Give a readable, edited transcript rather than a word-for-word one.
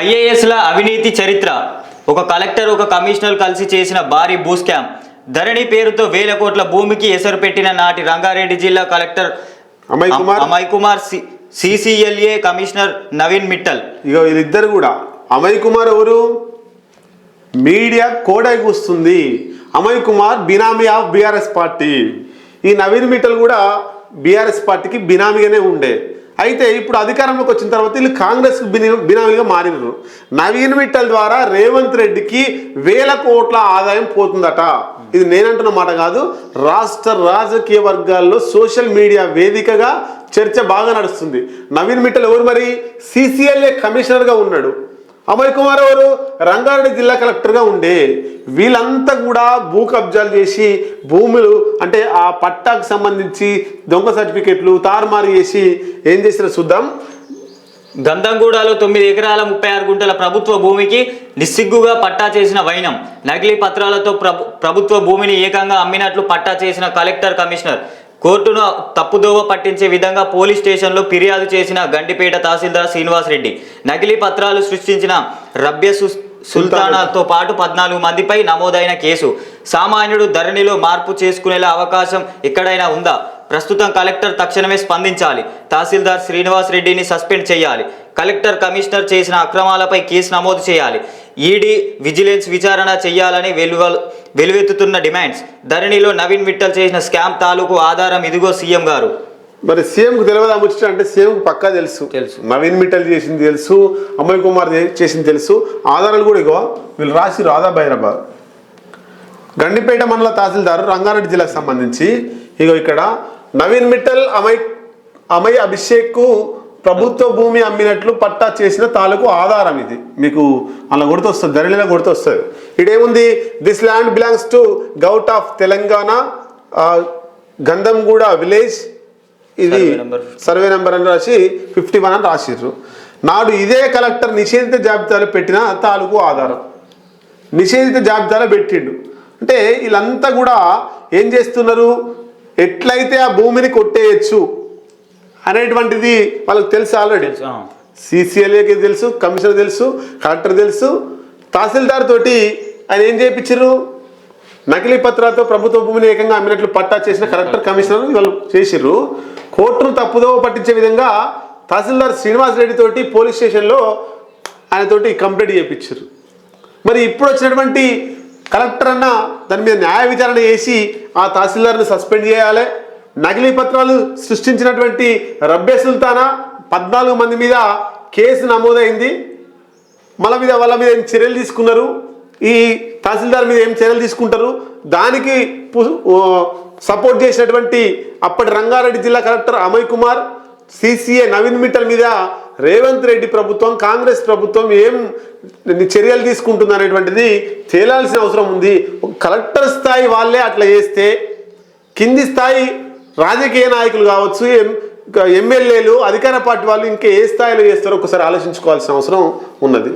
ఐఏఎస్ల అవినీతి చరిత్ర. ఒక కలెక్టర్ ఒక కమిషనర్ కలిసి చేసిన భారీ భూ స్కామ్. ధరణి పేరుతో వేల కోట్ల భూమికి ఎసరు పెట్టిన నాటి రంగారెడ్డి జిల్లా collector Amay Kumar, CCLA commissioner Naveen Mittal. ఇగో వీళ్ళిద్దరు కూడా. అమయ్ కుమార్ ఎవరు? మీడియా కోడై కూస్తుంది. Amay Kumar benami of BRS party. ఈ నవీన్ మిట్టల్ కూడా బీఆర్ఎస్ పార్టీకి బినామీగానే ఉండే. అయితే ఇప్పుడు అధికారంలోకి వచ్చిన తర్వాత వీళ్ళు కాంగ్రెస్ బినామీగా మారినారు. నవీన్ మిట్టల్ ద్వారా రేవంత్ రెడ్డికి వేల కోట్ల ఆదాయం పోతుందట. ఇది నేనంటున్న మాట కాదు, రాష్ట్ర రాజకీయ వర్గాల్లో సోషల్ మీడియా వేదికగా చర్చ బాగా నడుస్తుంది. నవీన్ మిట్టల్ ఎవరు మరి? సిసిఎల్ఏ కమిషనర్గా ఉన్నాడు. అమయ్ కుమార్ ఎవరు? రంగారెడ్డి జిల్లా కలెక్టర్గా ఉండే. వీళ్ళంతా కూడా భూ కబ్జాలు చేసి భూములు అంటే ఆ పట్టాకు సంబంధించి దొంగ సర్టిఫికెట్లు తారుమారు చేసి ఏం చేసినా చూద్దాం. గంధంగూడలో 9 ఎకరాల 36 గుంటల ప్రభుత్వ భూమికి నిస్సిగ్గుగా పట్టా చేసిన వైనం. నకిలీ పత్రాలతో ప్రభుత్వ భూమిని ఏకంగా అమ్మినట్లు పట్టా చేసిన కలెక్టర్, కమిషనర్. కోర్టును తప్పుదోవ పట్టించే విధంగా పోలీస్ స్టేషన్లో ఫిర్యాదు చేసిన గండిపేట తహసీల్దార్ శ్రీనివాస్ రెడ్డి. నకిలీ పత్రాలు సృష్టించిన రబ్య సుల్తానాతో పాటు 14 మందిపై నమోదైన కేసు. సామాన్యుడు ధరణిలో మార్పు చేసుకునేలా అవకాశం ఎక్కడైనా ఉందా? ప్రస్తుతం కలెక్టర్ తక్షణమే స్పందించాలి. తహసీల్దార్ శ్రీనివాస్ రెడ్డిని సస్పెండ్ చేయాలి. కలెక్టర్, కమిషనర్ చేసిన అక్రమాలపై కేసు నమోదు చేయాలి. ఈడీ, విజిలెన్స్ విచారణ చేయాలని వెలువెత్తుతున్న డిమాండ్స్. ధరణిలో నవీన్ మిట్టల్ చేసిన స్కామ్ తాలూకు ఆధారం ఇదిగో సీఎం గారు. మరి సీఎంకు తెలియదా ముచ్చట? అంటే సీఎంకు పక్కా తెలుసు. నవీన్ మిట్టల్ చేసింది తెలుసు, అమయ్ కుమార్ చేసింది తెలుసు. ఆధారాలు కూడా ఇగో వీళ్ళు రాసిరు. ఆదాబైరాబాద్ గండిపేట మండల తహసీల్దారు రంగారెడ్డి జిల్లాకు సంబంధించి ఇగో ఇక్కడ నవీన్ మిట్టల్ అమయ్ అభిషేక్ ప్రభుత్వ భూమి అమ్మినట్లు పట్టా చేసిన తాలూకు ఆధారం ఇది. మీకు అలా గుర్తొస్తుంది, ధరణిలో గుర్తొస్తుంది. ఇదేముంది? This land belongs to govt of Telangana, Gandhamguda village. ఇది సర్వే నెంబర్ అని రాసి 51 అని రాసిర్రు. నాడు ఇదే కలెక్టర్ నిషేధిత జాబితాలో పెట్టిన తాలూకు ఆధారం. నిషేధిత జాబితాలో పెట్టిండు. అంటే వీళ్ళంతా కూడా ఏం చేస్తున్నారు? ఎట్లయితే ఆ భూమిని కొట్టేయచ్చు అనేటువంటిది వాళ్ళకి తెలుసు. ఆల్రెడీ సిసిఎల్ఏకి తెలుసు, కమిషనర్ తెలుసు, కలెక్టర్ తెలుసు. తహసీల్దార్ తోటి ఆయన ఏం చేయించారు? నకిలీ పత్రాలతో ప్రభుత్వ భూమిని ఏకంగా అమ్మినట్లు పట్టా చేసిన కలెక్టర్, కమిషనర్ వాళ్ళు చేసిర్రు. కోర్టును తప్పుదోవ పట్టించే విధంగా తహసీల్దార్ శ్రీనివాస్ రెడ్డి తోటి పోలీస్ స్టేషన్లో ఆయనతోటి కంప్లైంట్ చేయించారు. మరి ఇప్పుడు వచ్చినటువంటి కలెక్టర్ అన్న దాని మీద న్యాయ విచారణ చేసి ఆ తహసీల్దార్ని సస్పెండ్ చేయాలి. నకిలీ పత్రాలు సృష్టించినటువంటి రబ్బే సుల్తానా 14 మంది మీద కేసు నమోదైంది. వాళ్ళ మీద ఏం చర్యలు తీసుకున్నారు? ఈ తహసీల్దార్ మీద ఏం చర్యలు తీసుకుంటారు? దానికి సపోర్ట్ చేసినటువంటి అప్పటి రంగారెడ్డి జిల్లా కలెక్టర్ అమయ్ కుమార్, సిసిఏ నవీన్ మిట్టల్ మీద రేవంత్ రెడ్డి ప్రభుత్వం, కాంగ్రెస్ ప్రభుత్వం ఏం చర్యలు తీసుకుంటుంది అనేటువంటిది తేలాల్సిన అవసరం ఉంది. కలెక్టర్ స్థాయి వాళ్ళే అట్లా చేస్తే కింది స్థాయి రాజకీయ నాయకులు కావచ్చు, ఎమ్మెల్యేలు, అధికార పార్టీ వాళ్ళు ఇంకా ఏ స్థాయిలో చేస్తారో ఒకసారి ఆలోచించుకోవాల్సిన అవసరం ఉన్నది.